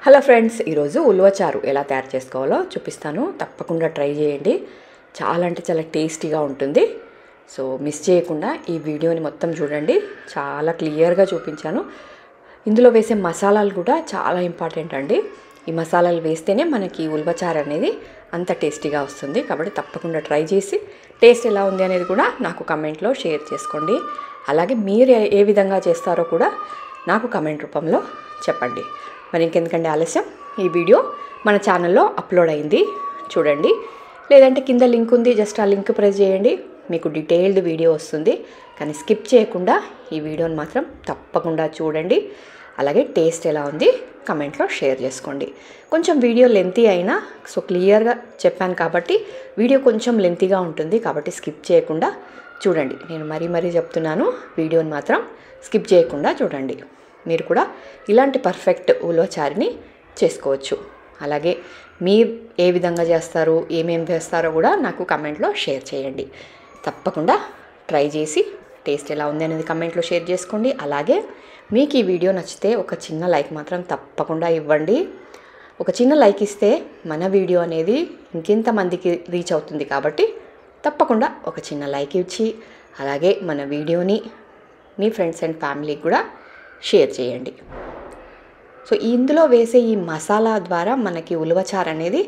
Hello friends, ఈరోజు ఉలవచారు ఎలా తయారు చేసుకోవాలో చూపిస్తాను. తప్పకుండా ట్రై చేయండి. చాలా అంటే చాలా టేస్టీగా ఉంటుంది. సో మిస్ చేయకుండా ఈ వీడియోని మొత్తం చూడండి. చాలా క్లియర్గా చూపించాను. ఇందులో వేసే మసాలాలు కూడా చాలా ఇంపార్టెంట్ అండి. ఈ మసాలాలు వేస్తేనే మనకి ఉలవచారు అనేది అంత టేస్టీగా వస్తుంది. కాబట్టి తప్పకుండా ట్రై చేసి టేస్ట్ ఎలా ఉంది అనేది కూడా నాకు కమెంట్లో షేర్ చేసుకోండి. అలాగే మీరు ఏ విధంగా చేస్తారో కూడా నాకు కమెంట్ రూపంలో చెప్పండి. మరి ఇంకెందుకంటే ఆలస్యం, ఈ వీడియో మన ఛానల్లో అప్లోడ్ అయింది, చూడండి. లేదంటే కింద లింక్ ఉంది, జస్ట్ ఆ లింక్ ప్రెస్ చేయండి, మీకు డీటెయిల్డ్ వీడియో వస్తుంది. కానీ స్కిప్ చేయకుండా ఈ వీడియోని మాత్రం తప్పకుండా చూడండి. అలాగే టేస్ట్ ఎలా ఉంది కమెంట్లో షేర్ చేసుకోండి. కొంచెం వీడియో లెంతీ అయినా సో క్లియర్గా చెప్పాను కాబట్టి వీడియో కొంచెం లెంతీగా ఉంటుంది. కాబట్టి స్కిప్ చేయకుండా చూడండి. నేను మరీ చెప్తున్నాను, వీడియోని మాత్రం స్కిప్ చేయకుండా చూడండి. మీరు కూడా ఇలాంటి పర్ఫెక్ట్ ఉలవచారుని చేసుకోవచ్చు. అలాగే మీరు ఏ విధంగా చేస్తారు, ఏమేమి వేస్తారో కూడా నాకు కమెంట్లో షేర్ చేయండి. తప్పకుండా ట్రై చేసి టేస్ట్ ఎలా ఉంది అనేది కమెంట్లో షేర్ చేసుకోండి. అలాగే మీకు ఈ వీడియో నచ్చితే ఒక చిన్న లైక్ మాత్రం తప్పకుండా ఇవ్వండి. ఒక చిన్న లైక్ ఇస్తే మన వీడియో అనేది ఇంకెంతమందికి రీచ్ అవుతుంది. కాబట్టి తప్పకుండా ఒక చిన్న లైక్ ఇచ్చి అలాగే మన వీడియోని మీ ఫ్రెండ్స్ అండ్ ఫ్యామిలీకి కూడా షేర్ చేయండి. సో ఇందులో వేసే ఈ మసాలా ద్వారా మనకి ఉలవచారు అనేది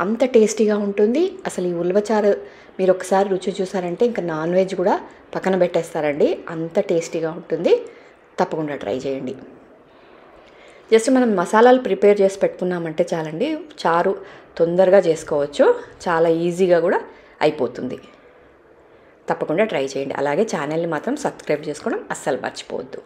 అంత టేస్టీగా ఉంటుంది. అసలు ఈ ఉలవచారు మీరు ఒకసారి రుచి చూసారంటే ఇంకా నాన్ వెజ్ కూడా పక్కన పెట్టేస్తారండి, అంత టేస్టీగా ఉంటుంది. తప్పకుండా ట్రై చేయండి. జస్ట్ మనం మసాలాలు ప్రిపేర్ చేసి పెట్టుకున్నామంటే చాలండి, చారు తొందరగా చేసుకోవచ్చు, చాలా ఈజీగా కూడా అయిపోతుంది. తప్పకుండా ట్రై చేయండి. అలాగే ఛానల్ని మాత్రం సబ్స్క్రైబ్ చేసుకోవడం అస్సలు మర్చిపోవద్దు.